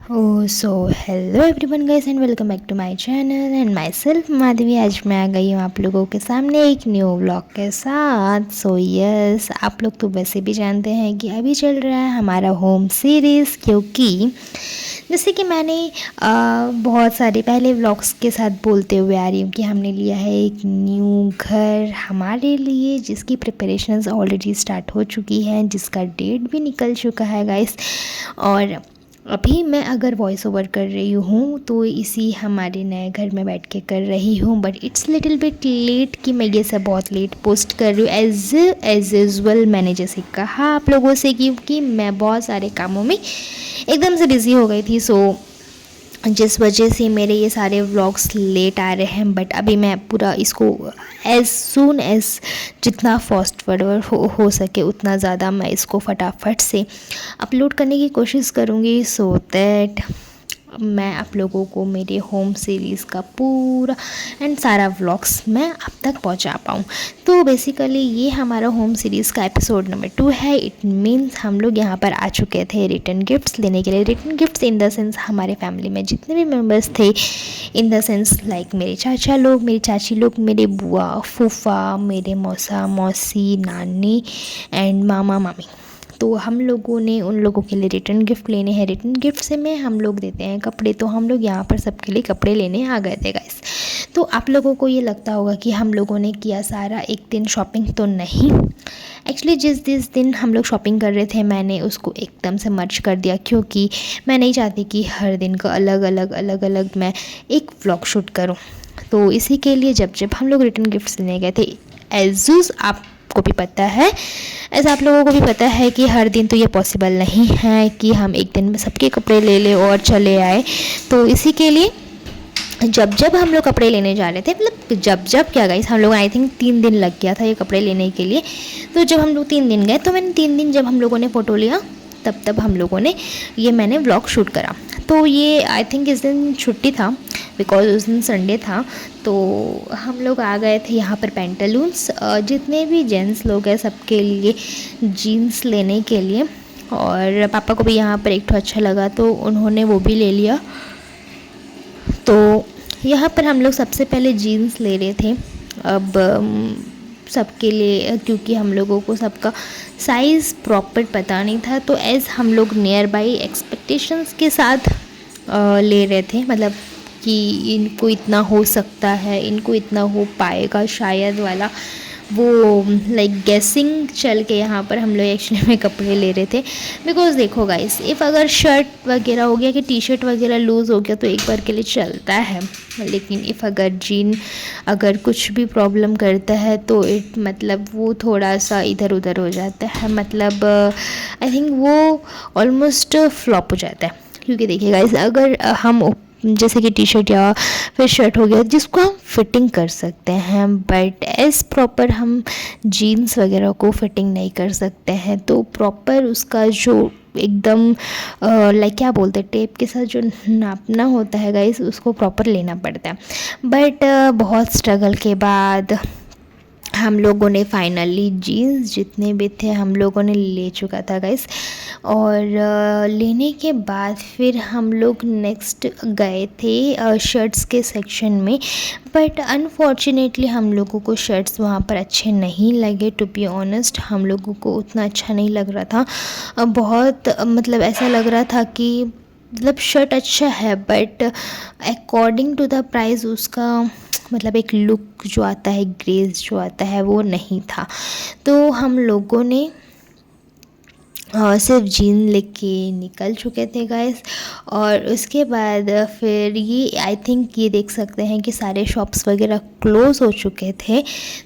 Oh so hello everyone guys and welcome back to my channel and myself Madhavi. आज मैं आ गई हूँ आप लोगों के सामने एक न्यू व्लॉग के साथ। सो यस, आप लोग तो वैसे भी जानते हैं कि अभी चल रहा है हमारा होम सीरीज़, क्योंकि जैसे कि मैंने बहुत सारे पहले व्लॉग्स के साथ बोलते हुए आ रही हूँ कि हमने लिया है एक न्यू घर हमारे लिए, जिसकी प्रिपरेशंस ऑलरेडी स्टार्ट हो चुकी हैं, जिसका डेट भी निकल चुका है गाइस। और अभी मैं अगर वॉइस ओवर कर रही हूँ तो इसी हमारे नए घर में बैठ के कर रही हूँ, but it's little bit late कि मैं ये सब बहुत लेट पोस्ट कर रही हूँ एज यूज़ुअल। मैंने जैसे कहा आप लोगों से कि मैं बहुत सारे कामों में एकदम से बिज़ी हो गई थी, सो जिस वजह से मेरे ये सारे व्लॉग्स लेट आ रहे हैं। बट अभी मैं पूरा इसको एज़ सून एज़ जितना फास्ट फॉरवर्ड हो सके उतना ज़्यादा मैं इसको फटाफट से अपलोड करने की कोशिश करूँगी, सो दैट मैं आप लोगों को मेरे होम सीरीज़ का पूरा एंड सारा व्लॉग्स मैं अब तक पहुंचा पाऊँ। तो बेसिकली ये हमारा होम सीरीज़ का एपिसोड नंबर 2 है। इट मीन्स हम लोग यहाँ पर आ चुके थे रिटर्न गिफ्ट्स लेने के लिए। Return gifts in the sense हमारे फैमिली में जितने भी मेम्बर्स थे, इन द सेंस लाइक मेरे चाचा लोग, मेरी चाची लोग, मेरे बुआ फूफा, मेरे मौसा मौसी, नानी एंड मामा मामी, तो हम लोगों ने उन लोगों के लिए रिटर्न गिफ्ट लेने हैं। रिटर्न गिफ्ट से में हम लोग देते हैं कपड़े, तो हम लोग यहाँ पर सबके लिए कपड़े लेने आ गए थे गाइस। तो आप लोगों को ये लगता होगा कि हम लोगों ने किया सारा एक दिन शॉपिंग, तो नहीं। एक्चुअली जिस दिन हम लोग शॉपिंग कर रहे थे मैंने उसको एकदम से मर्ज कर दिया, क्योंकि मैं नहीं चाहती कि हर दिन का अलग अलग मैं एक व्लॉग शूट करूँ। तो इसी के लिए जब हम लोग रिटर्न गिफ्ट्स लेने गए थे, एज़ आपको भी पता है, ऐसा आप लोगों को भी पता है कि हर दिन तो ये पॉसिबल नहीं है कि हम एक दिन में सबके कपड़े ले लें और चले आए। तो इसी के लिए जब हम लोग कपड़े लेने जा रहे थे, मतलब जब क्या गाइस, हम लोग आई थिंक 3 दिन लग गया था ये कपड़े लेने के लिए। तो जब हम लोग 3 दिन गए तो मैंने 3 दिन जब हम लोगों ने फ़ोटो लिया तब हम लोगों ने मैंने व्लॉग शूट करा। तो ये आई थिंक इस दिन छुट्टी था, बिकॉज उस दिन संडे था। तो हम लोग आ गए थे यहाँ पर पेंटालून्स, जितने भी जेंट्स लोग हैं सबके लिए जीन्स लेने के लिए। और पापा को भी यहाँ पर एक तो अच्छा लगा तो उन्होंने वो भी ले लिया। तो यहाँ पर हम लोग सबसे पहले जीन्स ले रहे थे। अब सबके लिए, क्योंकि हम लोगों को सबका साइज़ प्रॉपर पता नहीं था, तो एज़ हम लोग नियर बाई एक्सपेक्टेशंस के साथ ले रहे थे, मतलब कि इनको इतना हो सकता है, इनको इतना हो पाएगा शायद वाला वो लाइक गेसिंग चल के यहाँ पर हम लोग एक्चुअली में कपड़े ले रहे थे। बिकॉज देखो गाइस, इफ़ अगर शर्ट वगैरह हो गया कि टी शर्ट वगैरह लूज़ हो गया तो एक बार के लिए चलता है, लेकिन इफ़ अगर जीन अगर कुछ भी प्रॉब्लम करता है तो इट मतलब वो थोड़ा सा इधर उधर हो जाता है, मतलब आई थिंक वो ऑलमोस्ट फ्लॉप हो जाता है। क्योंकि देखिए गाइस, अगर हम जैसे कि टी शर्ट या फिर शर्ट हो गया जिसको हम फिटिंग कर सकते हैं, बट एज़ प्रॉपर हम जीन्स वगैरह को फिटिंग नहीं कर सकते हैं, तो प्रॉपर उसका जो एकदम लाइक क्या बोलते हैं, टेप के साथ जो नापना होता है गाइस, उसको प्रॉपर लेना पड़ता है। बट बहुत स्ट्रगल के बाद हम लोगों ने फाइनली जीन्स जितने भी थे हम लोगों ने ले चुका था गाइस। और लेने के बाद फिर हम लोग नेक्स्ट गए थे शर्ट्स के सेक्शन में, बट अनफॉर्चुनेटली हम लोगों को शर्ट्स वहाँ पर अच्छे नहीं लगे। टू बी ऑनेस्ट, हम लोगों को उतना अच्छा नहीं लग रहा था। बहुत मतलब ऐसा लग रहा था कि मतलब शर्ट अच्छा है but according to the price उसका मतलब एक लुक जो आता है, ग्रेस जो आता है, वो नहीं था। तो हम लोगों ने सिर्फ जीन लेके निकल चुके थे गाइस। और उसके बाद फिर ये आई थिंक ये देख सकते हैं कि सारे शॉप्स वगैरह क्लोज़ हो चुके थे।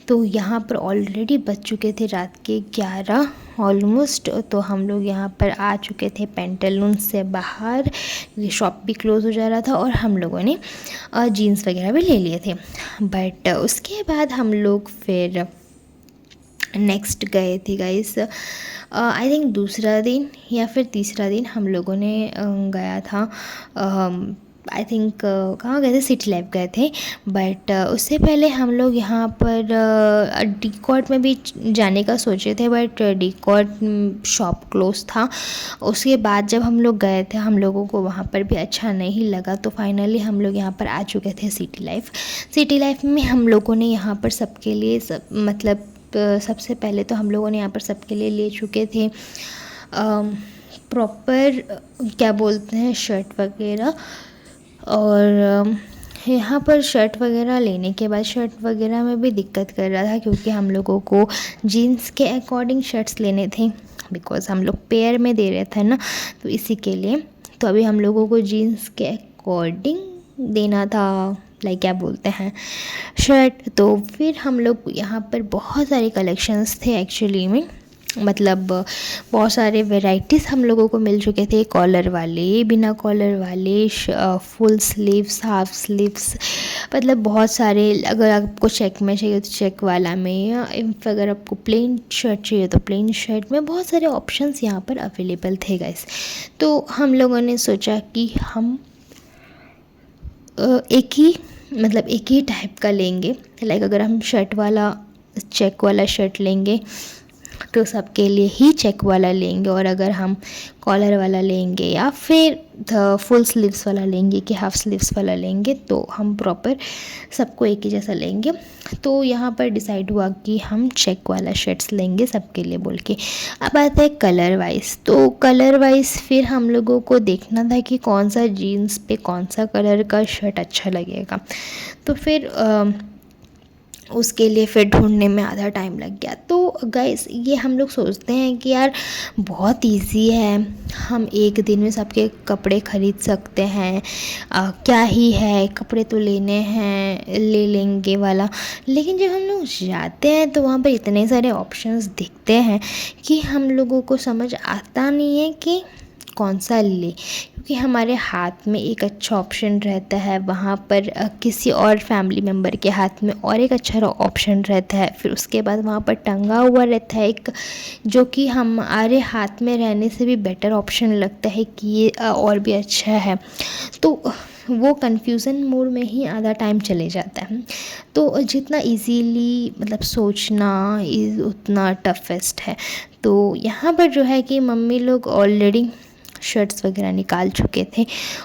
तो यहाँ पर ऑलरेडी बज चुके थे रात के 11 ऑलमोस्ट। तो हम लोग यहाँ पर आ चुके थे पेंटालून से बाहर, ये शॉप भी क्लोज़ हो जा रहा था और हम लोगों ने जीन्स वगैरह भी ले लिए थे। बट उसके बाद हम लोग फिर नेक्स्ट गए थे गाइस, आई थिंक दूसरा दिन या फिर तीसरा दिन हम लोगों ने गया था आई थिंक कहाँ गए थे, सिटी लाइफ गए थे। बट उससे पहले हम लोग यहाँ पर डी कॉट में भी जाने का सोचे थे, बट डी कॉट शॉप क्लोज था। उसके बाद जब हम लोग गए थे, हम लोगों को वहाँ पर भी अच्छा नहीं लगा, तो फाइनली हम लोग यहाँ पर आ चुके थे सिटी लाइफ। सिटी लाइफ में हम लोगों ने यहाँ पर सबके लिए मतलब सबसे पहले तो हम लोगों ने यहाँ पर सबके लिए ले चुके थे प्रॉपर क्या बोलते हैं, शर्ट वगैरह। और यहाँ पर शर्ट वगैरह लेने के बाद शर्ट वगैरह में भी दिक्कत कर रहा था, क्योंकि हम लोगों को जीन्स के अकॉर्डिंग शर्ट्स लेने थे, बिकॉज़ हम लोग पेयर में दे रहे थे ना, तो इसी के लिए। तो अभी हम लोगों को जीन्स के अकॉर्डिंग देना था, लाइक क्या बोलते हैं, शर्ट। तो फिर हम लोग यहाँ पर बहुत सारे कलेक्शंस थे एक्चुअली में, मतलब बहुत सारे वैराइटीज़ हम लोगों को मिल चुके थे, कॉलर वाले, बिना कॉलर वाले, फुल स्लीव्स, हाफ स्लीव्स, मतलब बहुत सारे। अगर आपको चेक में चाहिए तो चेक वाला में, या अगर आपको प्लेन शर्ट चाहिए तो प्लेन शर्ट में, बहुत सारे ऑप्शंस यहाँ पर अवेलेबल थे गाइस। तो हम लोगों ने सोचा कि हम एक ही टाइप का लेंगे। लाइक अगर हम शर्ट वाला, चेक वाला शर्ट लेंगे तो सबके लिए ही चेक वाला लेंगे, और अगर हम कॉलर वाला लेंगे या फिर फुल स्लीव्स वाला लेंगे कि हाफ स्लीव्स वाला लेंगे, तो हम प्रॉपर सबको एक ही जैसा लेंगे। तो यहाँ पर डिसाइड हुआ कि हम चेक वाला शर्ट्स लेंगे सबके लिए बोल के। अब आता है कलर वाइज। तो कलर वाइज फिर हम लोगों को देखना था कि कौन सा जीन्स पे कौन सा कलर का शर्ट अच्छा लगेगा। तो फिर उसके लिए फिर ढूंढने में आधा टाइम लग गया। तो गाइस, ये हम लोग सोचते हैं कि यार बहुत इजी है, हम एक दिन में सबके कपड़े ख़रीद सकते हैं, क्या ही है, कपड़े तो लेने हैं, ले लेंगे वाला। लेकिन जब हम लोग जाते हैं तो वहाँ पर इतने सारे ऑप्शंस दिखते हैं कि हम लोगों को समझ आता नहीं है कि कौन सा ले, क्योंकि हमारे हाथ में एक अच्छा ऑप्शन रहता है, वहाँ पर किसी और फैमिली मेम्बर के हाथ में और एक अच्छा ऑप्शन रहता है, फिर उसके बाद वहाँ पर टंगा हुआ रहता है एक, जो कि हमारे हाथ में रहने से भी बेटर ऑप्शन लगता है कि ये और भी अच्छा है। तो वो कन्फ्यूज़न मोड में ही आधा टाइम चले जाता है। तो जितना इजीली मतलब सोचना उतना टफेस्ट है। तो यहाँ पर जो है कि मम्मी लोग ऑलरेडी शर्ट्स वगैरह निकाल चुके थे,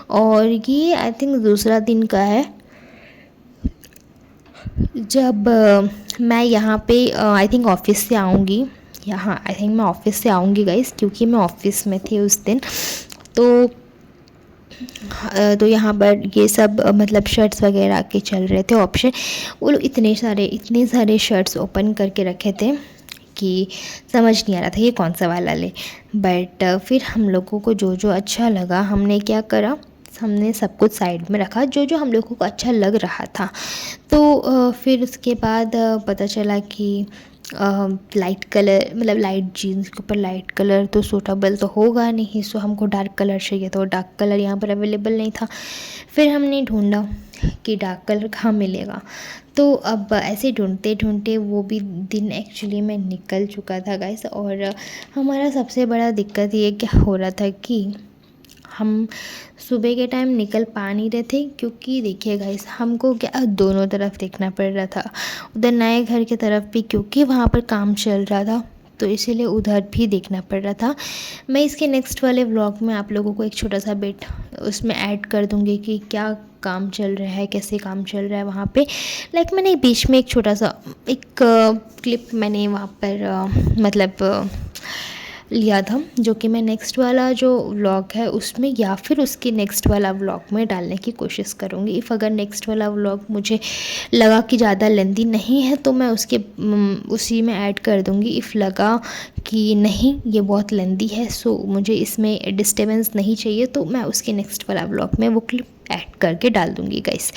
और ये आई थिंक दूसरा दिन का है जब मैं यहाँ पे आई थिंक ऑफ़िस से आऊँगी। यहाँ आई थिंक मैं ऑफ़िस से आऊँगी गाइस, क्योंकि मैं ऑफ़िस में थी उस दिन। तो यहाँ पर ये सब मतलब शर्ट्स वगैरह के चल रहे थे ऑप्शन। वो लोग इतने सारे शर्ट्स ओपन करके रखे थे कि समझ नहीं आ रहा था ये कौन सा वाला ले। बट फिर हम लोगों को जो जो अच्छा लगा, हमने क्या करा, हमने सब कुछ साइड में रखा जो जो हम लोगों को अच्छा लग रहा था। तो फिर उसके बाद पता चला कि लाइट कलर, मतलब लाइट जीन्स के ऊपर लाइट कलर तो सूटेबल तो होगा नहीं, सो हमको डार्क कलर चाहिए, तो डार्क कलर यहाँ पर अवेलेबल नहीं था। फिर हमने ढूंढा कि डार्क कलर कहाँ मिलेगा। तो अब ऐसे ढूंढते ढूंढते वो भी दिन एक्चुअली में निकल चुका था गाइस। और हमारा सबसे बड़ा दिक्कत ये क्या हो रहा था कि हम सुबह के टाइम निकल पा नहीं रहे थे, क्योंकि देखिए गाइस, हमको क्या दोनों तरफ देखना पड़ रहा था। उधर नए घर की तरफ भी, क्योंकि वहाँ पर काम चल रहा था, तो इसीलिए उधर भी देखना पड़ रहा था। मैं इसके नेक्स्ट वाले व्लॉग में आप लोगों को एक छोटा सा बिट उसमें ऐड कर दूँगी कि क्या काम चल रहा है, कैसे काम चल रहा है वहाँ पे। लाइक मैंने बीच में एक छोटा सा एक क्लिप मैंने वहाँ पर मतलब लिया था, जो कि मैं नेक्स्ट वाला जो व्लॉग है उसमें या फिर उसके नेक्स्ट वाला व्लॉग में डालने की कोशिश करूँगी। इफ़ अगर नेक्स्ट वाला व्लॉग मुझे लगा कि ज़्यादा लेंदी नहीं है तो मैं उसी में ऐड कर दूँगी। इफ़ लगा कि नहीं ये बहुत लेंदी है, सो मुझे इसमें डिस्टर्बेंस नहीं चाहिए, तो मैं उसके नेक्स्ट वाला व्लॉग में वो क्लिप ऐड करके डाल दूँगी गाइस।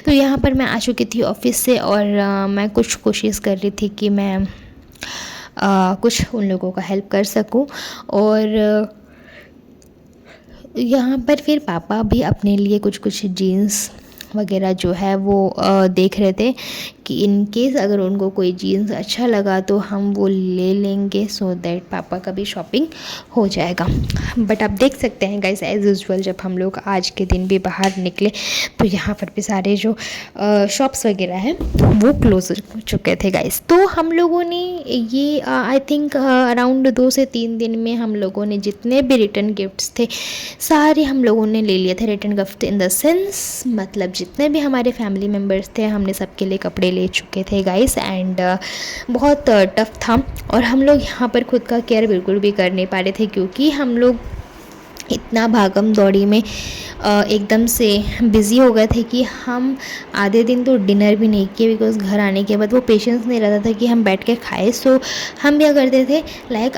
तो यहाँ पर मैं आ चुकी थी ऑफ़िस से, और मैं कुछ कोशिश कर रही थी कि मैं कुछ उन लोगों का हेल्प कर सकूं। और यहाँ पर फिर पापा भी अपने लिए कुछ जीन्स वगैरह जो है वो देख रहे थे कि इन केस अगर उनको कोई जीन्स अच्छा लगा तो हम वो ले लेंगे, सो दैट पापा का भी शॉपिंग हो जाएगा। बट आप देख सकते हैं गाइस, एज़ यूजुअल जब हम लोग आज के दिन भी बाहर निकले तो यहाँ पर भी सारे जो शॉप्स वगैरह हैं वो क्लोज हो चुके थे गाइस। तो हम लोगों ने ये आई थिंक अराउंड 2 से 3 दिन में हम लोगों ने जितने भी रिटर्न गिफ्ट्स थे सारे हम लोगों ने ले लिए थे। Return gift in the sense मतलब जितने भी हमारे फैमिली मेम्बर्स थे हमने सबके लिए कपड़े ले चुके थे गाइस। एंड बहुत टफ था और हम लोग यहाँ पर खुद का केयर बिल्कुल भी कर नहीं पा रहे थे, क्योंकि हम लोग इतना भागम दौड़ी में एकदम से बिज़ी हो गए थे कि हम आधे दिन तो डिनर भी नहीं किए, बिकॉज़ घर आने के बाद वो पेशेंस नहीं रहता था कि हम बैठ के खाएं। सो हम क्या करते थे, लाइक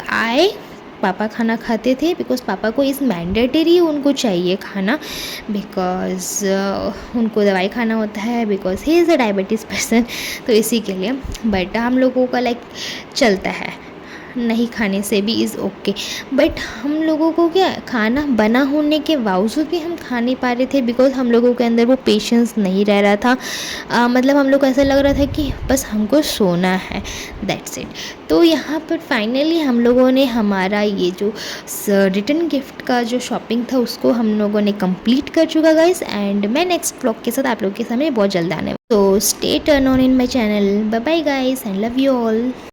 पापा खाना खाते थे, बिकॉज़ पापा को इज़ मैंडेटरी, उनको चाहिए खाना, बिकॉज़ उनको दवाई खाना होता है, because he is a diabetes person, तो इसी के लिए। बट हम लोगों का लाइक चलता है, नहीं खाने से भी इज़ ओके। बट हम लोगों को क्या खाना बना होने के बावजूद भी हम खा नहीं पा रहे थे, बिकॉज़ हम लोगों के अंदर वो पेशेंस नहीं रह रहा था। मतलब हम लोग को ऐसा लग रहा था कि बस हमको सोना है, दैट्स इट। तो यहाँ पर फाइनली हम लोगों ने हमारा ये जो रिटर्न गिफ्ट का जो शॉपिंग था उसको हम लोगों ने कंप्लीट कर चुका गाइस। एंड मैं नेक्स्ट व्लॉग के साथ आप लोगों के सामने बहुत जल्द आने वाला। तो stay turn on in my channel. Bye bye guys and love you all.